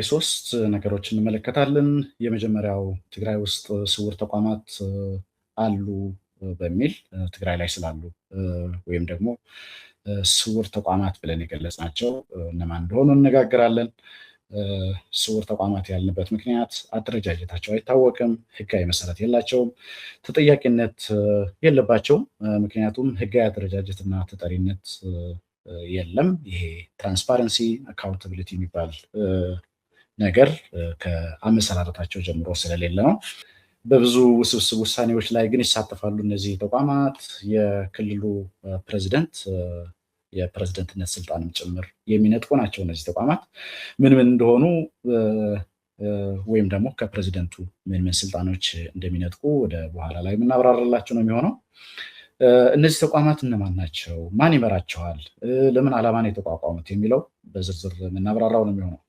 ሶስት ነገሮችን እንመለከታለን። የመጀመሪያው ትግራይ ውስጥ ስውር ተቋማት አሉ በሚል ትግራይ ላይ ስላሉ ወይም ደግሞ ስውር ተቋማት ብለን የገለጽናቸው እነማን እንደሆኑ እንነጋገራለን። ስውር ተቋማት ያልንበት ምክንያት አደረጃጀታቸው አይታወቅም፣ ህጋዊ መሰረት የላቸውም፣ ተጠያቂነት የለባቸውም። ምክንያቱም ህጋዊ አደረጃጀትና ተጠሪነት የለም። ይሄ ትራንስፓረንሲ አካውንታብሊቲ የሚባል ነገር ከአመሰራረታቸው ጀምሮ ስለሌለ ነው። በብዙ ውስብስብ ውሳኔዎች ላይ ግን ይሳተፋሉ እነዚህ ተቋማት። የክልሉ ፕሬዚደንት የፕሬዝደንትነት ስልጣንም ጭምር የሚነጥቁ ናቸው። እነዚህ ተቋማት ምን ምን እንደሆኑ ወይም ደግሞ ከፕሬዚደንቱ ምን ምን ስልጣኖች እንደሚነጥቁ ወደ በኋላ ላይ የምናብራራላቸው ነው የሚሆነው። እነዚህ ተቋማት እነማን ናቸው? ማን ይመራቸዋል? ለምን ዓላማ ነው የተቋቋሙት? የሚለው በዝርዝር የምናብራራው ነው የሚሆነው።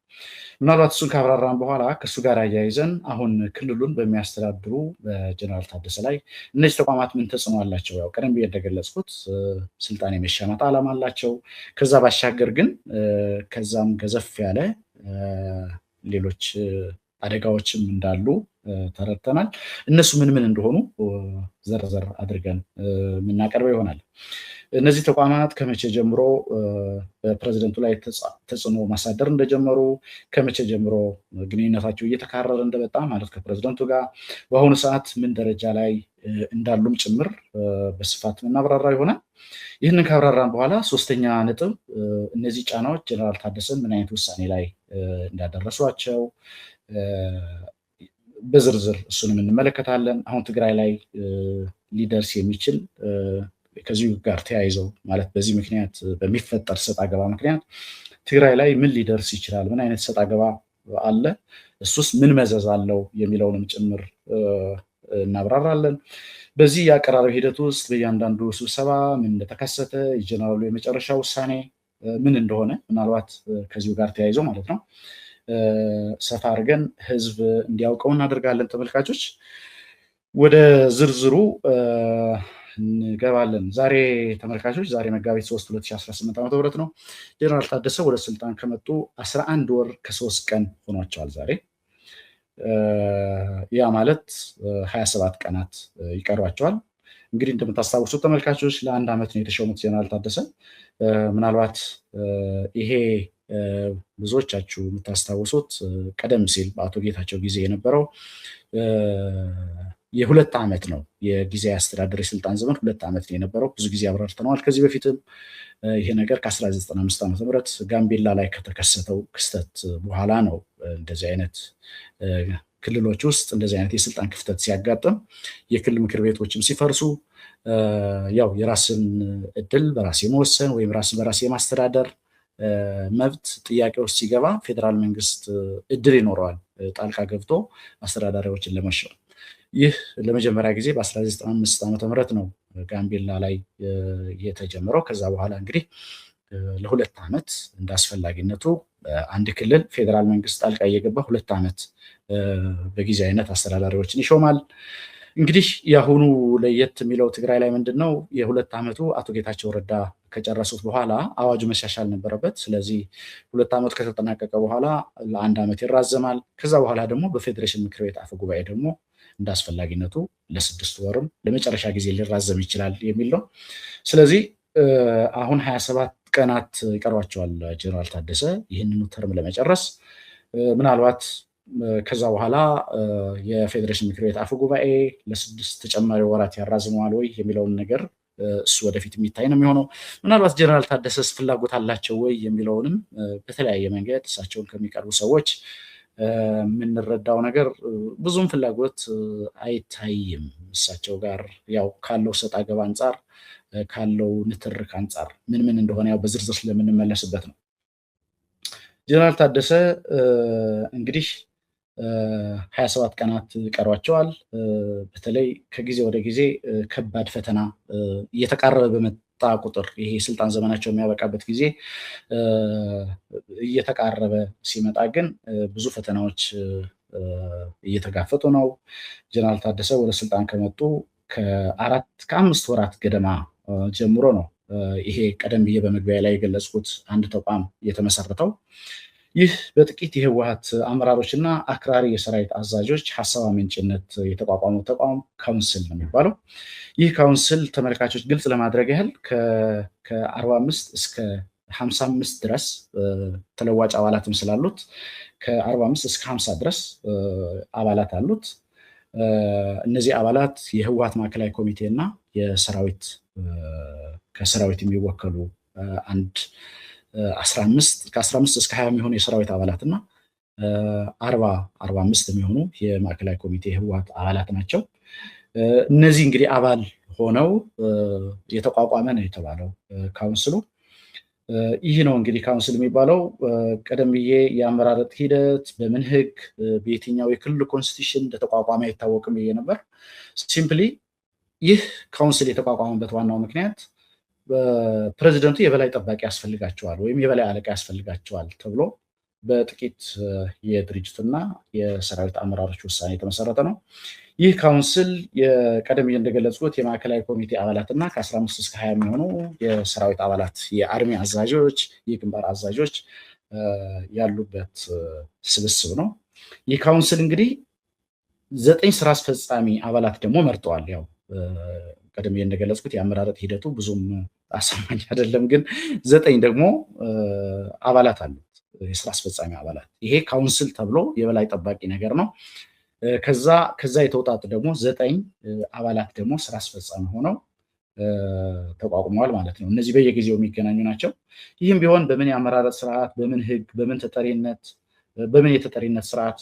ምናልባት እሱን ካብራራን በኋላ ከእሱ ጋር አያይዘን አሁን ክልሉን በሚያስተዳድሩ በጀነራል ታደሰ ላይ እነዚህ ተቋማት ምን ተጽዕኖ አላቸው? ያው ቀደም ብዬ እንደገለጽኩት ስልጣን የመሻማት ዓላማ አላቸው። ከዛ ባሻገር ግን ከዛም ገዘፍ ያለ ሌሎች አደጋዎችም እንዳሉ ተረድተናል። እነሱ ምን ምን እንደሆኑ ዘርዘር አድርገን የምናቀርበው ይሆናል። እነዚህ ተቋማት ከመቼ ጀምሮ በፕሬዝደንቱ ላይ ተጽዕኖ ማሳደር እንደጀመሩ፣ ከመቼ ጀምሮ ግንኙነታቸው እየተካረረ እንደመጣ ማለት ከፕሬዝደንቱ ጋር በአሁኑ ሰዓት ምን ደረጃ ላይ እንዳሉም ጭምር በስፋት የምናብራራ ይሆናል። ይህንን ካብራራን በኋላ ሶስተኛ ነጥብ እነዚህ ጫናዎች ጀነራል ታደሰን ምን አይነት ውሳኔ ላይ እንዳደረሷቸው በዝርዝር እሱንም እንመለከታለን። አሁን ትግራይ ላይ ሊደርስ የሚችል ከዚሁ ጋር ተያይዘው ማለት በዚህ ምክንያት በሚፈጠር ሰጥ አገባ ምክንያት ትግራይ ላይ ምን ሊደርስ ይችላል፣ ምን አይነት ሰጥ አገባ አለ፣ እሱስ ምን መዘዝ አለው የሚለውንም ጭምር እናብራራለን። በዚህ የአቀራረብ ሂደት ውስጥ በእያንዳንዱ ስብሰባ ምን እንደተከሰተ የጀነራሉ የመጨረሻ ውሳኔ ምን እንደሆነ ምናልባት ከዚሁ ጋር ተያይዘው ማለት ነው ሰፋ አድርገን ህዝብ እንዲያውቀው እናደርጋለን። ተመልካቾች ወደ ዝርዝሩ እንገባለን። ዛሬ ተመልካቾች ዛሬ መጋቢት 3 2018 ዓ.ም ነው። ጀነራል ታደሰ ወደ ስልጣን ከመጡ 11 ወር ከ3 ቀን ሆኗቸዋል ዛሬ። ያ ማለት 27 ቀናት ይቀሯቸዋል። እንግዲህ እንደምታስታውሱት ተመልካቾች ለአንድ ዓመት ነው የተሾሙት ጀነራል ታደሰ። ምናልባት ይሄ ብዙዎቻችሁ የምታስታውሱት ቀደም ሲል በአቶ ጌታቸው ጊዜ የነበረው የ2 ዓመት ነው የጊዜያዊ አስተዳደር የስልጣን ዘመን 2 ዓመት ነው የነበረው። ብዙ ጊዜ አብራርተነዋል ከዚህ በፊትም። ይሄ ነገር ከ1995 ዓ.ም ጋምቤላ ላይ ከተከሰተው ክስተት በኋላ ነው እንደዚህ አይነት ክልሎች ውስጥ እንደዚህ አይነት የስልጣን ክፍተት ሲያጋጥም የክልል ምክር ቤቶችም ሲፈርሱ ያው የራስን እድል በራስ የመወሰን ወይም ራስን በራስ የማስተዳደር መብት ጥያቄ ውስጥ ሲገባ ፌዴራል መንግስት እድል ይኖረዋል ጣልቃ ገብቶ አስተዳዳሪዎችን ለመሾም። ይህ ለመጀመሪያ ጊዜ በ1995 ዓ.ም ነው ጋምቤላ ላይ የተጀመረው። ከዛ በኋላ እንግዲህ ለ2 ዓመት እንዳስፈላጊነቱ አንድ ክልል ፌዴራል መንግስት ጣልቃ እየገባ 2 ዓመት በጊዜያዊነት አስተዳዳሪዎችን ይሾማል። እንግዲህ የአሁኑ ለየት የሚለው ትግራይ ላይ ምንድን ነው? የ2 ዓመቱ አቶ ጌታቸው ረዳ ከጨረሱት በኋላ አዋጁ መሻሻል ነበረበት። ስለዚህ 2 ዓመቱ ከተጠናቀቀ በኋላ ለ1 ዓመት ይራዘማል። ከዛ በኋላ ደግሞ በፌዴሬሽን ምክር ቤት አፈ ጉባኤ ደግሞ እንደ አስፈላጊነቱ ለ6 ወርም ለመጨረሻ ጊዜ ሊራዘም ይችላል የሚል ነው። ስለዚህ አሁን 27 ቀናት ይቀሯቸዋል ጀነራል ታደሰ ይህንኑ ተርም ለመጨረስ። ምናልባት ከዛ በኋላ የፌዴሬሽን ምክር ቤት አፈ ጉባኤ ለ6 ተጨማሪ ወራት ያራዝመዋል ወይ የሚለውን ነገር እሱ ወደፊት የሚታይ ነው የሚሆነው። ምናልባት ጀነራል ታደሰስ ፍላጎት አላቸው ወይ የሚለውንም በተለያየ መንገድ እሳቸውን ከሚቀርቡ ሰዎች የምንረዳው ነገር ብዙም ፍላጎት አይታይም እሳቸው ጋር ያው ካለው ሰጥ አገባ አንጻር ካለው ንትርክ አንጻር ምን ምን እንደሆነ ያው በዝርዝር ስለምንመለስበት ነው። ጀነራል ታደሰ እንግዲህ 27 ቀናት ይቀሯቸዋል። በተለይ ከጊዜ ወደ ጊዜ ከባድ ፈተና እየተቃረበ በመጣ ቁጥር ይሄ ስልጣን ዘመናቸው የሚያበቃበት ጊዜ እየተቃረበ ሲመጣ ግን ብዙ ፈተናዎች እየተጋፈጡ ነው። ጀነራል ታደሰ ወደ ስልጣን ከመጡ ከ5 ወራት ገደማ ጀምሮ ነው ይሄ ቀደም ብዬ በመግቢያ ላይ የገለጽኩት አንድ ተቋም የተመሰረተው። ይህ በጥቂት የህወሓት አመራሮችና አክራሪ የሰራዊት አዛዦች ሀሳብ አመንጭነት የተቋቋመው ተቋም ካውንስል ነው የሚባለው። ይህ ካውንስል ተመልካቾች ግልጽ ለማድረግ ያህል ከ45 እስከ 55 ድረስ ተለዋጭ አባላትም ስላሉት ከ45 እስከ 50 ድረስ አባላት አሉት። እነዚህ አባላት የህወሓት ማዕከላዊ ኮሚቴ እና ከሰራዊት የሚወከሉ ከ15 እስከ 20 የሚሆኑ የሰራዊት አባላት እና 45 የሚሆኑ የማዕከላዊ ኮሚቴ የህወሓት አባላት ናቸው። እነዚህ እንግዲህ አባል ሆነው የተቋቋመ ነው የተባለው ካውንስሉ። ይህ ነው እንግዲህ ካውንስል የሚባለው። ቀደም ብዬ የአመራረጥ ሂደት በምን ህግ በየትኛው የክልል ኮንስቲቱሽን እንደተቋቋመ አይታወቅም ብዬ ነበር። ሲምፕሊ ይህ ካውንስል የተቋቋመበት ዋናው ምክንያት ፕሬዚደንቱ የበላይ ጠባቂ ያስፈልጋቸዋል ወይም የበላይ አለቃ ያስፈልጋቸዋል ተብሎ በጥቂት የድርጅቱና የሰራዊት አመራሮች ውሳኔ የተመሰረተ ነው። ይህ ካውንስል ቀደም እንደገለጽኩት የማዕከላዊ ኮሚቴ አባላትና ከ15 እስከ 20 የሚሆኑ የሰራዊት አባላት የአርሚ አዛዦች፣ የግንባር አዛዦች ያሉበት ስብስብ ነው። ይህ ካውንስል እንግዲህ 9 ስራ አስፈጻሚ አባላት ደግሞ መርጠዋል። ያው ቀደም እንደገለጽኩት የአመራረጥ ሂደቱ ብዙም አሳማኝ አይደለም፣ ግን 9 ደግሞ አባላት አሉት፣ የስራ አስፈጻሚ አባላት። ይሄ ካውንስል ተብሎ የበላይ ጠባቂ ነገር ነው። ከዛ የተውጣጡ ደግሞ 9 አባላት ደግሞ ስራ አስፈጻሚ ሆነው ተቋቁመዋል ማለት ነው። እነዚህ በየጊዜው የሚገናኙ ናቸው። ይህም ቢሆን በምን የአመራረጥ ስርዓት፣ በምን ህግ፣ በምን የተጠሪነት ስርዓት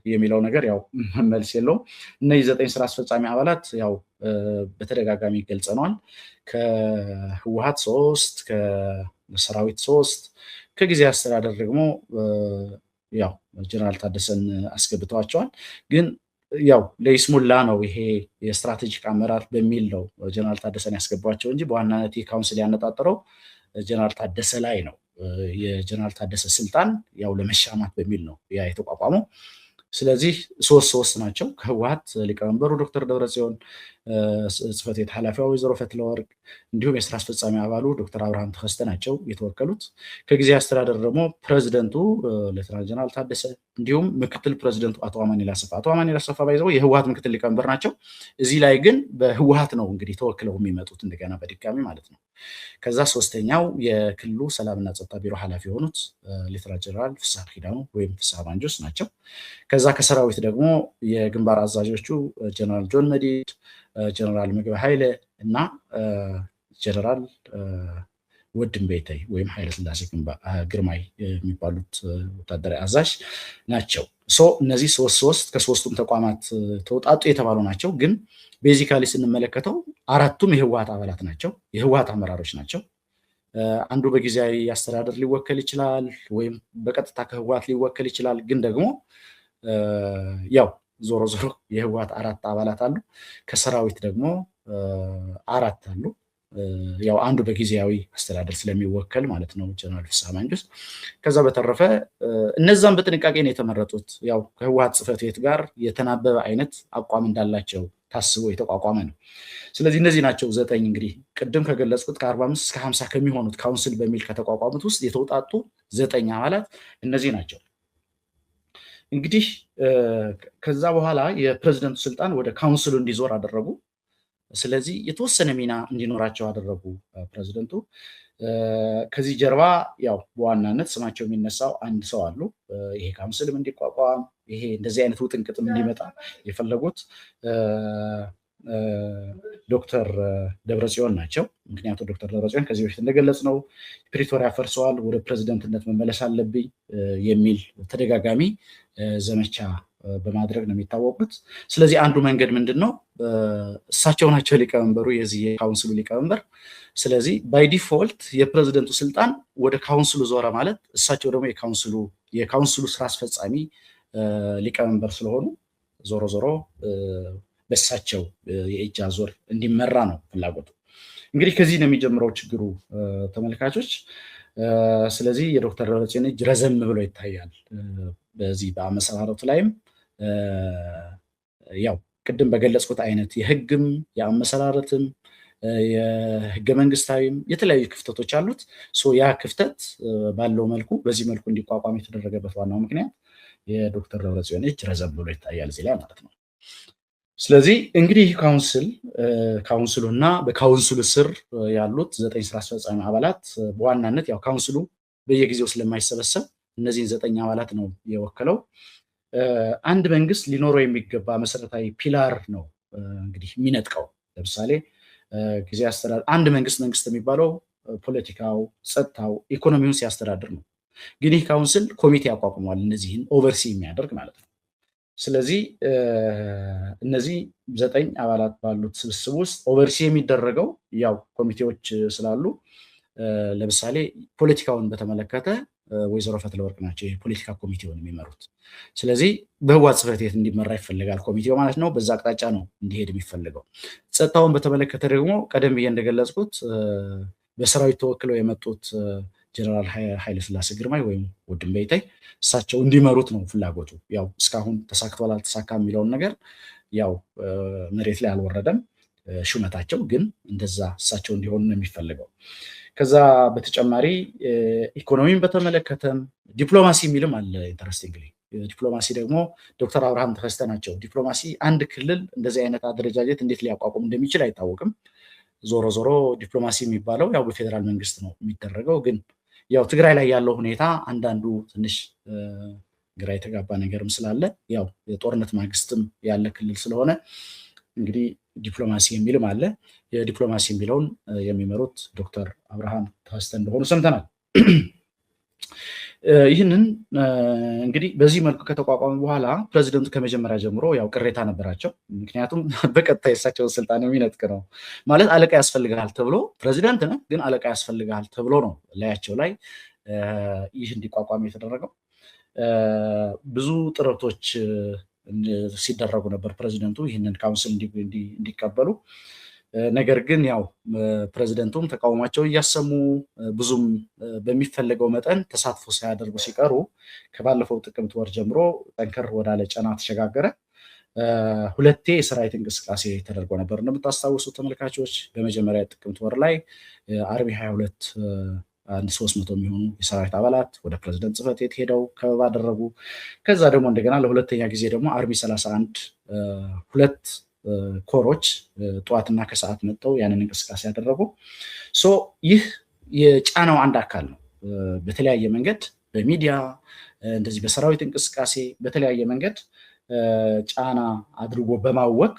የሚለው ነገር ያው መልስ የለውም። እነዚህ 9 ስራ አስፈጻሚ አባላት ያው በተደጋጋሚ ገልጸነዋል። ከህወሓት 3፣ ከሰራዊት 3፣ ከጊዜ አስተዳደር ደግሞ ያው ጀነራል ታደሰን አስገብተዋቸዋል። ግን ያው ለይስሙላ ነው፣ ይሄ የስትራቴጂክ አመራር በሚል ነው ጀነራል ታደሰን ያስገቧቸው እንጂ በዋናነት ካውንስል ያነጣጠረው ጀነራል ታደሰ ላይ ነው። የጀነራል ታደሰ ስልጣን ያው ለመሻማት በሚል ነው ያ የተቋቋመው። ስለዚህ 3 ናቸው። ከህወሓት ሊቀመንበሩ ዶክተር ደብረጽዮን፣ ጽህፈት ቤት ኃላፊዋ ወይዘሮ ፈትለወርቅ እንዲሁም የስራ አስፈጻሚ አባሉ ዶክተር አብርሃም ተከስተ ናቸው የተወከሉት። ከጊዜ አስተዳደር ደግሞ ፕሬዚደንቱ ሌተናንት ጀነራል ታደሰ እንዲሁም ምክትል ፕሬዚደንቱ አቶ አማኑኤል አሰፋ። አቶ አማኑኤል አሰፋ ባይዘው የህወሓት ምክትል ሊቀመንበር ናቸው። እዚህ ላይ ግን በህወሓት ነው እንግዲህ ተወክለው የሚመጡት እንደገና በድጋሚ ማለት ነው። ከዛ 3ኛው የክልሉ ሰላምና ጸጥታ ቢሮ ኃላፊ የሆኑት ሌተናንት ጀነራል ፍስሐ ኪዳኑ ወይም ፍስሐ ማንጆስ ናቸው። ከዛ ከሰራዊት ደግሞ የግንባር አዛዦቹ ጀነራል ጆን መዲድ፣ ጀነራል ምግበ ኃይለ እና ጀነራል ወድንቤተይ ወይም ኃይለስላሴ ግርማይ የሚባሉት ወታደራዊ አዛዥ ናቸው። እነዚህ 3 ከ3ቱም ተቋማት ተውጣጡ የተባሉ ናቸው። ግን ቤዚካሊ ስንመለከተው 4ቱም የህወሓት አባላት ናቸው፣ የህወሓት አመራሮች ናቸው። አንዱ በጊዜያዊ አስተዳደር ሊወከል ይችላል ወይም በቀጥታ ከህወሓት ሊወከል ይችላል። ግን ደግሞ ያው ዞሮ የህወሓት 4 አባላት አሉ። ከሰራዊት ደግሞ 4 አሉ። ያው አንዱ በጊዜያዊ አስተዳደር ስለሚወከል ማለት ነው ጀነራል ፍስሐ ማንጁስ። ከዛ በተረፈ እነዛም በጥንቃቄ ነው የተመረጡት። ያው ከህወሓት ጽህፈት ቤት ጋር የተናበበ አይነት አቋም እንዳላቸው ታስቦ የተቋቋመ ነው። ስለዚህ እነዚህ ናቸው 9 እንግዲህ ቅድም ከገለጽኩት ከ45 እስከ 50 ከሚሆኑት ካውንስል በሚል ከተቋቋሙት ውስጥ የተውጣጡ 9 አባላት እነዚህ ናቸው። እንግዲህ ከዛ በኋላ የፕሬዝደንቱ ስልጣን ወደ ካውንስሉ እንዲዞር አደረጉ። ስለዚህ የተወሰነ ሚና እንዲኖራቸው አደረጉ ፕሬዝደንቱ። ከዚህ ጀርባ ያው በዋናነት ስማቸው የሚነሳው አንድ ሰው አሉ። ይሄ ካውንስልም እንዲቋቋም ይሄ እንደዚህ አይነት ውጥንቅጥም እንዲመጣ የፈለጉት ዶክተር ደብረጽዮን ናቸው። ምክንያቱም ዶክተር ደብረጽዮን ከዚህ በፊት እንደገለጽ ነው ፕሪቶሪያ ፈርሰዋል፣ ወደ ፕሬዝደንትነት መመለስ አለብኝ የሚል ተደጋጋሚ ዘመቻ በማድረግ ነው የሚታወቁት። ስለዚህ አንዱ መንገድ ምንድን ነው? እሳቸው ናቸው ሊቀመንበሩ፣ የዚህ የካውንስሉ ሊቀመንበር። ስለዚህ ባይ ዲፎልት የፕሬዝደንቱ ስልጣን ወደ ካውንስሉ ዞረ ማለት እሳቸው ደግሞ የካውንስሉ ስራ አስፈጻሚ ሊቀመንበር ስለሆኑ ዞሮ ዞሮ በእሳቸው የእጅ አዙር እንዲመራ ነው ፍላጎቱ። እንግዲህ ከዚህ ነው የሚጀምረው ችግሩ ተመልካቾች። ስለዚህ የዶክተር ደብረጽዮን እጅ ረዘም ብሎ ይታያል። በዚህ በአመሰራረቱ ላይም ያው ቅድም በገለጽኩት አይነት የህግም የአመሰራረትም የህገ መንግስታዊም የተለያዩ ክፍተቶች አሉት። ያ ክፍተት ባለው መልኩ በዚህ መልኩ እንዲቋቋም የተደረገበት ዋናው ምክንያት የዶክተር ደብረጽዮን እጅ ረዘም ብሎ ይታያል እዚህ ላይ ማለት ነው። ስለዚህ እንግዲህ ካውንስሉ እና በካውንስሉ ስር ያሉት 9 ስራ አስፈጻሚ አባላት በዋናነት ያው ካውንስሉ በየጊዜው ስለማይሰበሰብ እነዚህን 9 አባላት ነው የወከለው። አንድ መንግስት ሊኖረው የሚገባ መሰረታዊ ፒላር ነው እንግዲህ የሚነጥቀው። ለምሳሌ ጊዜ አስተዳደር አንድ መንግስት የሚባለው ፖለቲካው፣ ጸጥታው፣ ኢኮኖሚውን ሲያስተዳድር ነው። ግን ይህ ካውንስል ኮሚቴ ያቋቁሟል እነዚህን ኦቨርሲ የሚያደርግ ማለት ነው። ስለዚህ እነዚህ 9 አባላት ባሉት ስብስብ ውስጥ ኦቨርሲ የሚደረገው ያው ኮሚቴዎች ስላሉ ለምሳሌ ፖለቲካውን በተመለከተ ወይዘሮ ፈትለወርቅ ናቸው የፖለቲካ ኮሚቴውን የሚመሩት። ስለዚህ በህወሓት ጽሕፈት ቤት እንዲመራ ይፈልጋል ኮሚቴው ማለት ነው። በዛ አቅጣጫ ነው እንዲሄድ የሚፈልገው። ጸጥታውን በተመለከተ ደግሞ ቀደም ብዬ እንደገለጽኩት በሰራዊት ተወክለው የመጡት ጀነራል ኃይለስላሴ ግርማይ ወይም ወድም በይታይ እሳቸው እንዲመሩት ነው ፍላጎቱ። ያው እስካሁን ተሳክቷል አልተሳካም የሚለውን ነገር ያው መሬት ላይ አልወረደም ሹመታቸው፣ ግን እንደዛ እሳቸው እንዲሆኑ ነው የሚፈልገው። ከዛ በተጨማሪ ኢኮኖሚን በተመለከተም ዲፕሎማሲ የሚልም አለ። ኢንተረስቲንግሊ ዲፕሎማሲ ደግሞ ዶክተር አብርሃም ተከስተ ናቸው። ዲፕሎማሲ አንድ ክልል እንደዚህ አይነት አደረጃጀት እንዴት ሊያቋቁም እንደሚችል አይታወቅም። ዞሮ ዞሮ ዲፕሎማሲ የሚባለው ያው በፌዴራል መንግስት ነው የሚደረገው። ግን ያው ትግራይ ላይ ያለው ሁኔታ አንዳንዱ ትንሽ ግራ የተጋባ ነገርም ስላለ ያው የጦርነት ማግስትም ያለ ክልል ስለሆነ እንግዲህ ዲፕሎማሲ የሚልም አለ። የዲፕሎማሲ የሚለውን የሚመሩት ዶክተር አብርሃም ተከስተ እንደሆኑ ሰምተናል። ይህንን እንግዲህ በዚህ መልኩ ከተቋቋመ በኋላ ፕሬዚደንቱ ከመጀመሪያ ጀምሮ ያው ቅሬታ ነበራቸው። ምክንያቱም በቀጥታ የእሳቸውን ስልጣን የሚነጥቅ ነው ማለት አለቃ ያስፈልግሃል ተብሎ ፕሬዚደንት ነህ ግን አለቃ ያስፈልግሃል ተብሎ ነው ላያቸው ላይ ይህ እንዲቋቋም የተደረገው። ብዙ ጥረቶች ሲደረጉ ነበር ፕሬዚደንቱ ይህንን ካውንስል እንዲቀበሉ። ነገር ግን ያው ፕሬዚደንቱም ተቃውሟቸው እያሰሙ ብዙም በሚፈለገው መጠን ተሳትፎ ሳያደርጉ ሲቀሩ ከባለፈው ጥቅምት ወር ጀምሮ ጠንከር ወዳለ ጫና ተሸጋገረ። 2 የሰራዊት እንቅስቃሴ ተደርጎ ነበር እንደምታስታውሱ ተመልካቾች። በመጀመሪያ ጥቅምት ወር ላይ አርሚ 22 300 የሚሆኑ የሰራዊት አባላት ወደ ፕሬዚደንት ጽሕፈት ቤት ሄደው ከበባ አደረጉ። ከዛ ደግሞ እንደገና ለሁለተኛ ጊዜ ደግሞ አርሚ 31 2 ኮሮች ጠዋትና ከሰዓት መጥተው ያንን እንቅስቃሴ ያደረጉ። ይህ የጫናው አንድ አካል ነው። በተለያየ መንገድ በሚዲያ እንደዚህ በሰራዊት እንቅስቃሴ በተለያየ መንገድ ጫና አድርጎ በማወክ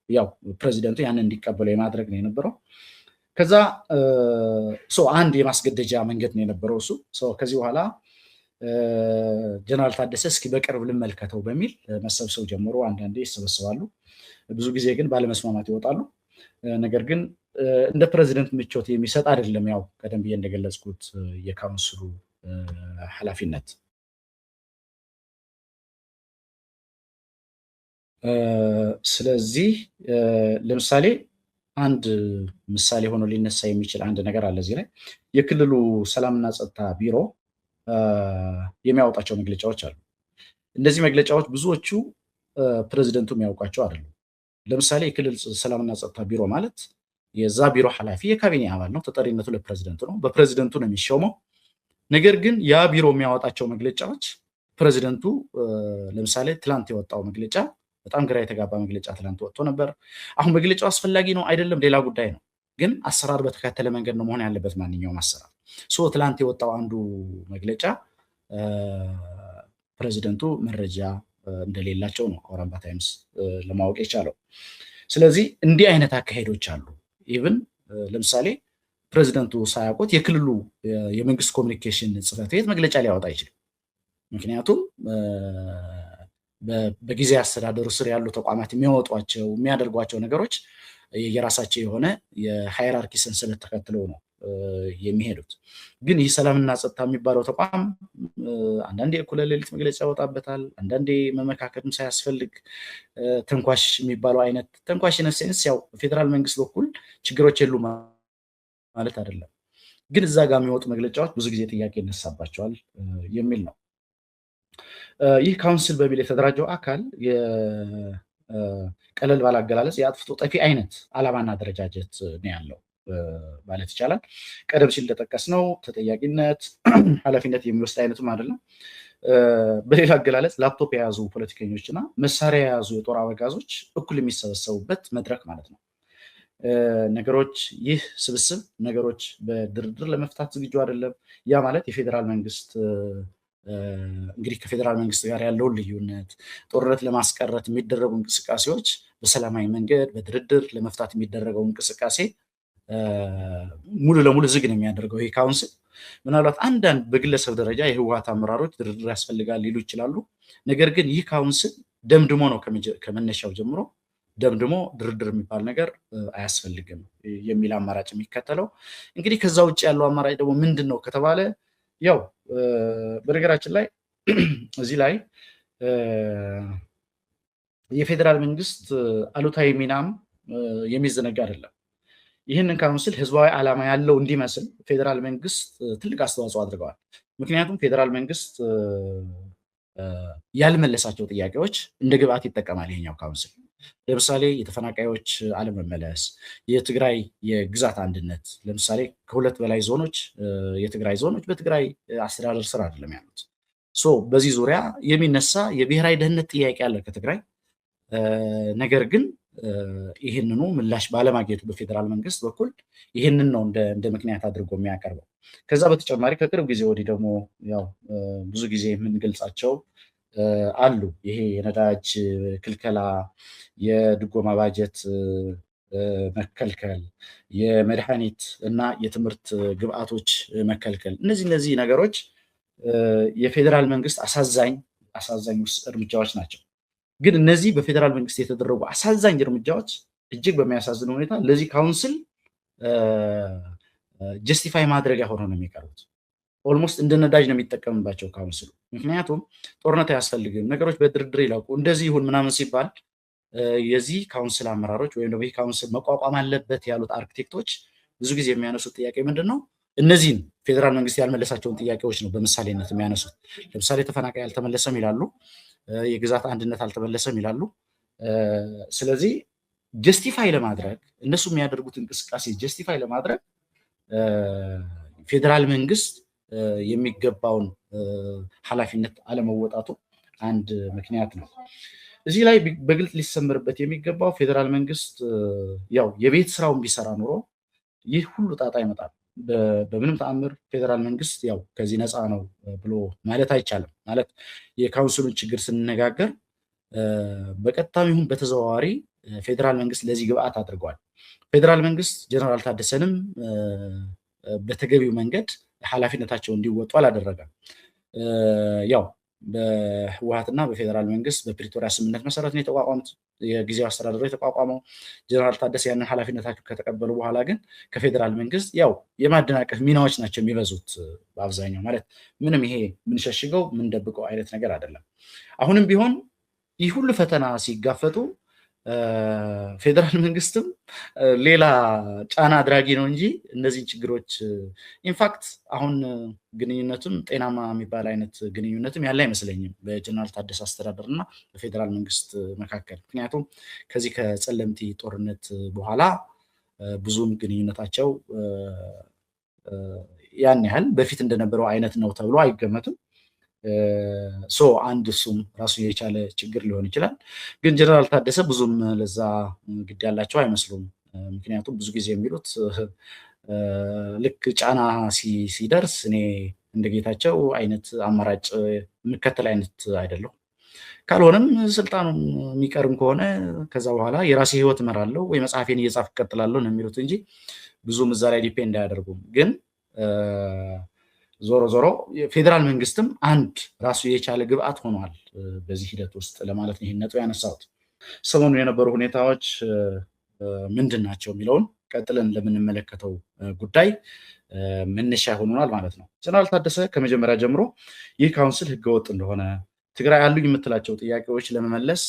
ያው ፕሬዚደንቱ ያንን እንዲቀበሉ የማድረግ ነው የነበረው። ከዛ አንድ የማስገደጃ መንገድ ነው የነበረው እሱ። ከዚህ በኋላ ጀነራል ታደሰ እስኪ በቅርብ ልመልከተው በሚል መሰብሰብ ጀምሮ አንዳንዴ ይሰበሰባሉ። ብዙ ጊዜ ግን ባለመስማማት ይወጣሉ። ነገር ግን እንደ ፕሬዚደንት ምቾት የሚሰጥ አይደለም። ያው ቀደም ብዬ እንደገለጽኩት የካውንስሉ ኃላፊነት ስለዚህ ለምሳሌ አንድ ምሳሌ ሆኖ ሊነሳ የሚችል አንድ ነገር አለ እዚህ ላይ። የክልሉ ሰላምና ጸጥታ ቢሮ የሚያወጣቸው መግለጫዎች አሉ። እነዚህ መግለጫዎች ብዙዎቹ ፕሬዚደንቱ የሚያውቋቸው አይደሉም። ለምሳሌ የክልል ሰላምና ጸጥታ ቢሮ ማለት የዛ ቢሮ ኃላፊ የካቢኔ አባል ነው። ተጠሪነቱ ለፕሬዚደንቱ ነው። በፕሬዚደንቱ ነው የሚሾመው። ነገር ግን ያ ቢሮ የሚያወጣቸው መግለጫዎች ፕሬዚደንቱ ለምሳሌ ትላንት የወጣው መግለጫ በጣም ግራ የተጋባ መግለጫ ትላንት ወጥቶ ነበር። አሁን መግለጫው አስፈላጊ ነው አይደለም ሌላ ጉዳይ ነው። ግን አሰራር በተከተለ መንገድ ነው መሆን ያለበት ማንኛውም አሰራር። ትላንት የወጣው አንዱ መግለጫ ፕሬዚደንቱ መረጃ እንደሌላቸው ነው አውራምባ ታይምስ ለማወቅ የቻለው። ስለዚህ እንዲህ አይነት አካሄዶች አሉ። ኢቭን ለምሳሌ ፕሬዚደንቱ ሳያውቁት የክልሉ የመንግስት ኮሚኒኬሽን ጽሕፈት ቤት መግለጫ ሊያወጣ አይችልም። ምክንያቱም በጊዜ አስተዳደሩ ስር ያሉ ተቋማት የሚያወጧቸው የሚያደርጓቸው ነገሮች የራሳቸው የሆነ የሃይራርኪ ሰንሰለት ተከትለው ነው የሚሄዱት። ግን ይህ ሰላምና ጸጥታ የሚባለው ተቋም አንዳንዴ እኩለ ሌሊት መግለጫ ያወጣበታል። አንዳንዴ መመካከልም ሳያስፈልግ ተንኳሽ የሚባለው አይነት ተንኳሽ ሴንስ ያው ፌዴራል መንግስት በኩል ችግሮች የሉ ማለት አይደለም። ግን እዛ ጋር የሚወጡ መግለጫዎች ብዙ ጊዜ ጥያቄ ይነሳባቸዋል የሚል ነው። ይህ ካውንስል በሚል የተደራጀው አካል ቀለል ባለ አገላለጽ የአጥፍቶ ጠፊ አይነት ዓላማና አደረጃጀት ነው ያለው ማለት ይቻላል። ቀደም ሲል እንደጠቀስነው ተጠያቂነት፣ ኃላፊነት የሚወስድ አይነቱም አይደለም። በሌላ አገላለጽ ላፕቶፕ የያዙ ፖለቲከኞችና መሳሪያ የያዙ የጦር አበጋዞች እኩል የሚሰበሰቡበት መድረክ ማለት ነው። ይህ ስብስብ ነገሮች በድርድር ለመፍታት ዝግጁ አይደለም። ያ ማለት የፌዴራል መንግስት እንግዲህ ከፌዴራል መንግስት ጋር ያለውን ልዩነት፣ ጦርነት ለማስቀረት የሚደረጉ እንቅስቃሴዎች በሰላማዊ መንገድ በድርድር ለመፍታት የሚደረገው እንቅስቃሴ ሙሉ ለሙሉ ዝግ ነው የሚያደርገው ይህ ካውንስል። ምናልባት አንዳንድ በግለሰብ ደረጃ የህወሓት አመራሮች ድርድር ያስፈልጋል ሊሉ ይችላሉ። ነገር ግን ይህ ካውንስል ደምድሞ ነው ከመነሻው ጀምሮ ደምድሞ ድርድር የሚባል ነገር አያስፈልግም የሚል አማራጭ የሚከተለው። እንግዲህ ከዛ ውጭ ያለው አማራጭ ደግሞ ምንድን ነው ከተባለ ያው በነገራችን ላይ እዚህ ላይ የፌዴራል መንግስት አሉታዊ ሚናም የሚዘነጋ አይደለም። ይህንን ካውንስል ህዝባዊ ዓላማ ያለው እንዲመስል ፌዴራል መንግስት ትልቅ አስተዋጽኦ አድርገዋል። ምክንያቱም ፌዴራል መንግስት ያልመለሳቸው ጥያቄዎች እንደ ግብአት ይጠቀማል ይሄኛው ካውንስል። ለምሳሌ የተፈናቃዮች አለመመለስ፣ የትግራይ የግዛት አንድነት። ለምሳሌ ከሁለት በላይ ዞኖች የትግራይ ዞኖች በትግራይ አስተዳደር ስር አይደለም ያሉት። በዚህ ዙሪያ የሚነሳ የብሔራዊ ደህንነት ጥያቄ አለ ከትግራይ። ነገር ግን ይህንኑ ምላሽ ባለማግኘቱ በፌዴራል መንግስት በኩል ይህንን ነው እንደ ምክንያት አድርጎ የሚያቀርበው። ከዛ በተጨማሪ ከቅርብ ጊዜ ወዲህ ደግሞ ያው ብዙ ጊዜ የምንገልጻቸው አሉ። ይሄ የነዳጅ ክልከላ፣ የድጎማ ባጀት መከልከል፣ የመድኃኒት እና የትምህርት ግብአቶች መከልከል፣ እነዚህ ነገሮች የፌዴራል መንግስት አሳዛኝ እርምጃዎች ናቸው። ግን እነዚህ በፌዴራል መንግስት የተደረጉ አሳዛኝ እርምጃዎች እጅግ በሚያሳዝን ሁኔታ ለዚህ ካውንስል ጀስቲፋይ ማድረጊያ ሆነው ነው የሚቀርቡት። ኦልሞስት እንደ ነዳጅ ነው የሚጠቀምባቸው ካውንስሉ። ምክንያቱም ጦርነት አያስፈልግም፣ ነገሮች በድርድር ይላቁ፣ እንደዚህ ይሁን ምናምን ሲባል የዚህ ካውንስል አመራሮች ወይም ደግሞ ይህ ካውንስል መቋቋም አለበት ያሉት አርክቴክቶች ብዙ ጊዜ የሚያነሱት ጥያቄ ምንድን ነው? እነዚህን ፌዴራል መንግስት ያልመለሳቸውን ጥያቄዎች ነው በምሳሌነት የሚያነሱት። ለምሳሌ ተፈናቃይ አልተመለሰም ይላሉ፣ የግዛት አንድነት አልተመለሰም ይላሉ። ስለዚህ ጀስቲፋይ ለማድረግ እነሱ የሚያደርጉት እንቅስቃሴ ጀስቲፋይ ለማድረግ ፌዴራል መንግስት የሚገባውን ኃላፊነት አለመወጣቱ አንድ ምክንያት ነው። እዚህ ላይ በግልጽ ሊሰመርበት የሚገባው ፌዴራል መንግስት ያው የቤት ስራውን ቢሰራ ኑሮ ይህ ሁሉ ጣጣ ይመጣል። በምንም ተአምር ፌዴራል መንግስት ያው ከዚህ ነፃ ነው ብሎ ማለት አይቻልም። ማለት የካውንስሉን ችግር ስንነጋገር በቀጥታም ይሁን በተዘዋዋሪ ፌዴራል መንግስት ለዚህ ግብአት አድርገዋል። ፌዴራል መንግስት ጀነራል ታደሰንም በተገቢው መንገድ ኃላፊነታቸው እንዲወጡ አላደረገም። ያው በህወሓትና በፌዴራል መንግስት በፕሪቶሪያ ስምምነት መሰረት ነው የተቋቋሙት የጊዜያዊ አስተዳደሩ የተቋቋመው። ጀነራል ታደሰ ያንን ኃላፊነታቸው ከተቀበሉ በኋላ ግን ከፌዴራል መንግስት ያው የማደናቀፍ ሚናዎች ናቸው የሚበዙት በአብዛኛው። ማለት ምንም ይሄ ምንሸሽገው ምንደብቀው አይነት ነገር አይደለም። አሁንም ቢሆን ይህ ሁሉ ፈተና ሲጋፈጡ ፌዴራል መንግስትም ሌላ ጫና አድራጊ ነው እንጂ እነዚህን ችግሮች ኢንፋክት አሁን ግንኙነቱም ጤናማ የሚባል አይነት ግንኙነትም ያለ አይመስለኝም በጀነራል ታደሰ አስተዳደር እና በፌዴራል መንግስት መካከል። ምክንያቱም ከዚህ ከጸለምቲ ጦርነት በኋላ ብዙም ግንኙነታቸው ያን ያህል በፊት እንደነበረው አይነት ነው ተብሎ አይገመትም። አንድ እሱም ራሱ የቻለ ችግር ሊሆን ይችላል። ግን ጀነራል ታደሰ ብዙም ለዛ ግድ ያላቸው አይመስሉም። ምክንያቱም ብዙ ጊዜ የሚሉት ልክ ጫና ሲደርስ እኔ እንደ ጌታቸው አይነት አማራጭ የምከተል አይነት አይደለሁም፣ ካልሆነም ስልጣኑ የሚቀርም ከሆነ ከዛ በኋላ የራሴ ህይወት እመራለሁ ወይ መጽሐፌን እየጻፍ እቀጥላለሁ ነው የሚሉት እንጂ ብዙም እዛ ላይ ዲፔንድ አያደርጉም። ግን ዞሮ ዞሮ የፌዴራል መንግስትም አንድ ራሱ የቻለ ግብአት ሆኗል በዚህ ሂደት ውስጥ ለማለት ነው ይህን ነጥብ ያነሳሁት። ሰሞኑን የነበሩ ሁኔታዎች ምንድን ናቸው የሚለውን ቀጥለን ለምንመለከተው ጉዳይ መነሻ ሆኖናል ማለት ነው። ጀነራል ታደሰ ከመጀመሪያ ጀምሮ ይህ ካውንስል ህገወጥ እንደሆነ፣ ትግራይ ያሉኝ የምትላቸው ጥያቄዎች ለመመለስ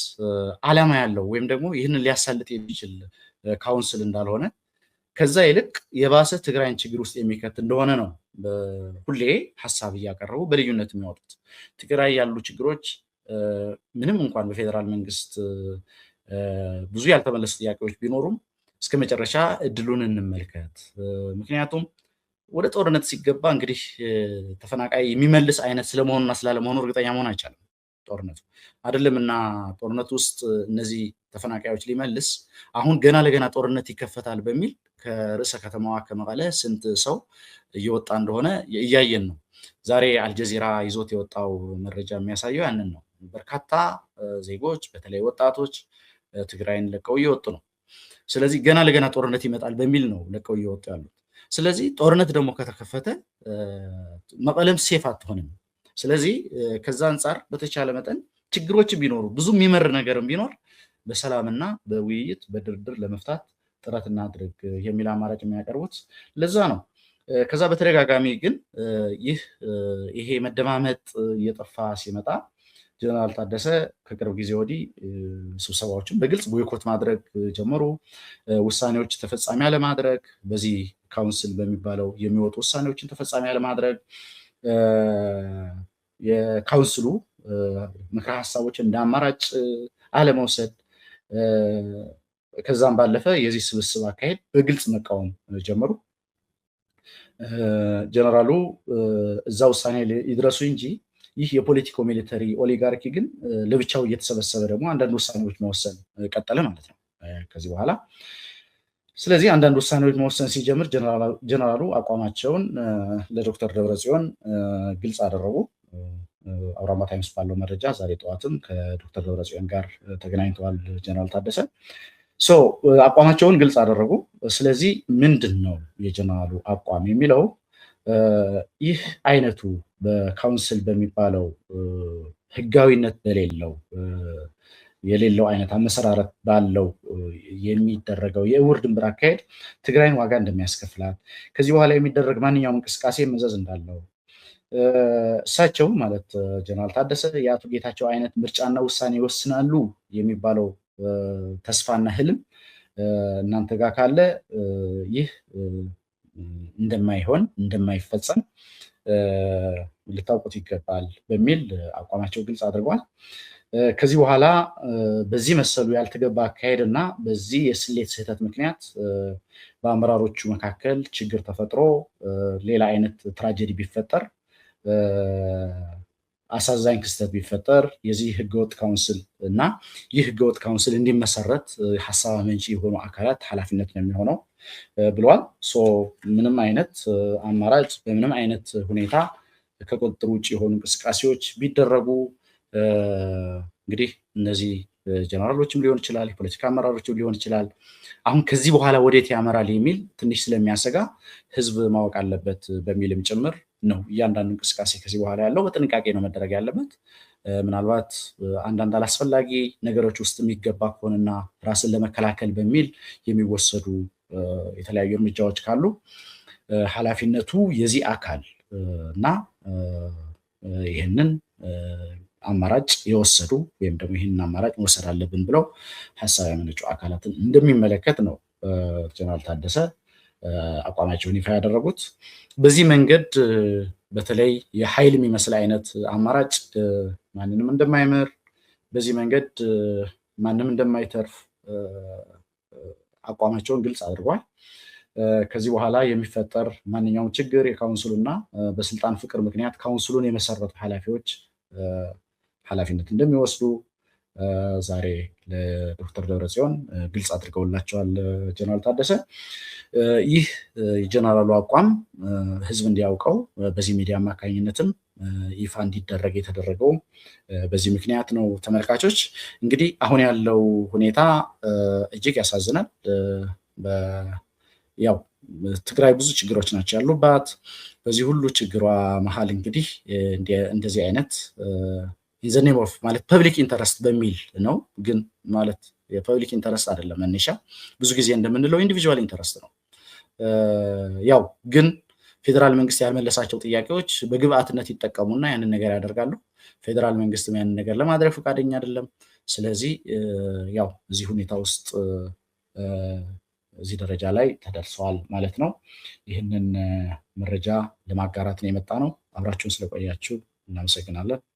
ዓላማ ያለው ወይም ደግሞ ይህንን ሊያሳልጥ የሚችል ካውንስል እንዳልሆነ፣ ከዛ ይልቅ የባሰ ትግራይን ችግር ውስጥ የሚከት እንደሆነ ነው ሁሌ ሀሳብ እያቀረቡ በልዩነት የሚያወጡት። ትግራይ ያሉ ችግሮች ምንም እንኳን በፌዴራል መንግስት ብዙ ያልተመለሱ ጥያቄዎች ቢኖሩም እስከ መጨረሻ እድሉን እንመልከት። ምክንያቱም ወደ ጦርነት ሲገባ እንግዲህ ተፈናቃይ የሚመልስ አይነት ስለመሆኑና ስላለመሆኑ እርግጠኛ መሆን አይቻልም። ጦርነቱ አይደለምና ጦርነቱ ውስጥ እነዚህ ተፈናቃዮች ሊመልስ አሁን ገና ለገና ጦርነት ይከፈታል በሚል ከርዕሰ ከተማዋ ከመቀለ ስንት ሰው እየወጣ እንደሆነ እያየን ነው። ዛሬ አልጀዚራ ይዞት የወጣው መረጃ የሚያሳየው ያንን ነው። በርካታ ዜጎች በተለይ ወጣቶች ትግራይን ለቀው እየወጡ ነው። ስለዚህ ገና ለገና ጦርነት ይመጣል በሚል ነው ለቀው እየወጡ ያሉት። ስለዚህ ጦርነት ደግሞ ከተከፈተ መቀለም ሴፍ አትሆንም። ስለዚህ ከዛ አንጻር በተቻለ መጠን ችግሮችን ቢኖሩ ብዙ የሚመር ነገርም ቢኖር በሰላምና በውይይት በድርድር ለመፍታት ጥረት እናድርግ የሚል አማራጭ የሚያቀርቡት ለዛ ነው። ከዛ በተደጋጋሚ ግን ይሄ መደማመጥ እየጠፋ ሲመጣ ጀነራል ታደሰ ከቅርብ ጊዜ ወዲህ ስብሰባዎችን በግልጽ ቦይኮት ማድረግ ጀመሩ። ውሳኔዎች ተፈጻሚ አለማድረግ፣ በዚህ ካውንስል በሚባለው የሚወጡ ውሳኔዎችን ተፈጻሚ አለማድረግ፣ የካውንስሉ ምክረ ሀሳቦችን እንደ አማራጭ አለመውሰድ፣ ከዛም ባለፈ የዚህ ስብስብ አካሄድ በግልጽ መቃወም ጀመሩ። ጀነራሉ እዛ ውሳኔ ይድረሱ እንጂ ይህ የፖለቲኮ ሚሊተሪ ኦሊጋርኪ ግን ለብቻው እየተሰበሰበ ደግሞ አንዳንድ ውሳኔዎች መወሰን ቀጠለ ማለት ነው ከዚህ በኋላ። ስለዚህ አንዳንድ ውሳኔዎች መወሰን ሲጀምር ጀነራሉ አቋማቸውን ለዶክተር ደብረጽዮን ግልጽ አደረጉ። አውራምባ ታይምስ ባለው መረጃ ዛሬ ጠዋትም ከዶክተር ደብረጽዮን ጋር ተገናኝተዋል ጀነራል ታደሰ። አቋማቸውን ግልጽ አደረጉ። ስለዚህ ምንድን ነው የጀነራሉ አቋም የሚለው ይህ አይነቱ በካውንስል በሚባለው ህጋዊነት የሌለው አይነት አመሰራረት ባለው የሚደረገው የእውር ድንበር አካሄድ ትግራይን ዋጋ እንደሚያስከፍላት፣ ከዚህ በኋላ የሚደረግ ማንኛውም እንቅስቃሴ መዘዝ እንዳለው እሳቸው ማለት ጀነራል ታደሰ የአቶ ጌታቸው አይነት ምርጫና ውሳኔ ይወስናሉ የሚባለው ተስፋና ህልም እናንተ ጋር ካለ ይህ እንደማይሆን እንደማይፈጸም ልታውቁት ይገባል በሚል አቋማቸው ግልጽ አድርጓል። ከዚህ በኋላ በዚህ መሰሉ ያልተገባ አካሄድ እና በዚህ የስሌት ስህተት ምክንያት በአመራሮቹ መካከል ችግር ተፈጥሮ ሌላ አይነት ትራጀዲ ቢፈጠር፣ አሳዛኝ ክስተት ቢፈጠር የዚህ ህገወጥ ካውንስል እና ይህ ህገወጥ ካውንስል እንዲመሰረት ሀሳብ አመንጪ የሆኑ አካላት ኃላፊነት ነው የሚሆነው ብለዋል። ምንም አይነት አማራጭ በምንም አይነት ሁኔታ ከቁጥጥር ውጭ የሆኑ እንቅስቃሴዎች ቢደረጉ እንግዲህ እነዚህ ጀነራሎችም ሊሆን ይችላል፣ የፖለቲካ አመራሮችም ሊሆን ይችላል፣ አሁን ከዚህ በኋላ ወዴት ያመራል የሚል ትንሽ ስለሚያሰጋ ህዝብ ማወቅ አለበት በሚልም ጭምር ነው እያንዳንዱ እንቅስቃሴ ከዚህ በኋላ ያለው በጥንቃቄ ነው መደረግ ያለበት። ምናልባት አንዳንድ አላስፈላጊ ነገሮች ውስጥ የሚገባ ከሆነና ራስን ለመከላከል በሚል የሚወሰዱ የተለያዩ እርምጃዎች ካሉ ኃላፊነቱ የዚህ አካል እና ይህንን አማራጭ የወሰዱ ወይም ደግሞ ይህንን አማራጭ መውሰድ አለብን ብለው ሀሳብ ያመነጩ አካላትን እንደሚመለከት ነው ጀነራል ታደሰ አቋማቸውን ይፋ ያደረጉት። በዚህ መንገድ በተለይ የኃይል የሚመስል አይነት አማራጭ ማንንም እንደማይመር፣ በዚህ መንገድ ማንም እንደማይተርፍ አቋማቸውን ግልጽ አድርጓል። ከዚህ በኋላ የሚፈጠር ማንኛውም ችግር የካውንስሉና በስልጣን ፍቅር ምክንያት ካውንስሉን የመሰረቱ ኃላፊዎች ኃላፊነት እንደሚወስዱ ዛሬ ለዶክተር ደብረጽዮን ግልጽ አድርገውላቸዋል ጀነራል ታደሰ። ይህ የጀነራሉ አቋም ህዝብ እንዲያውቀው በዚህ ሚዲያ አማካኝነትም ይፋ እንዲደረግ የተደረገው በዚህ ምክንያት ነው። ተመልካቾች እንግዲህ አሁን ያለው ሁኔታ እጅግ ያሳዝናል። ያው ትግራይ ብዙ ችግሮች ናቸው ያሉባት። በዚህ ሁሉ ችግሯ መሀል እንግዲህ እንደዚህ አይነት ኢን ዘ ኔም ኦፍ ማለት ፐብሊክ ኢንተረስት በሚል ነው፣ ግን ማለት የፐብሊክ ኢንተረስት አይደለም መነሻ። ብዙ ጊዜ እንደምንለው ኢንዲቪዥዋል ኢንተረስት ነው። ያው ግን ፌዴራል መንግስት ያልመለሳቸው ጥያቄዎች በግብአትነት ይጠቀሙና ያንን ነገር ያደርጋሉ። ፌዴራል መንግስትም ያንን ነገር ለማድረግ ፈቃደኛ አይደለም። ስለዚህ ያው እዚህ ሁኔታ ውስጥ እዚህ ደረጃ ላይ ተደርሰዋል ማለት ነው። ይህንን መረጃ ለማጋራት ነው የመጣ ነው። አብራችሁን ስለቆያችሁ እናመሰግናለን።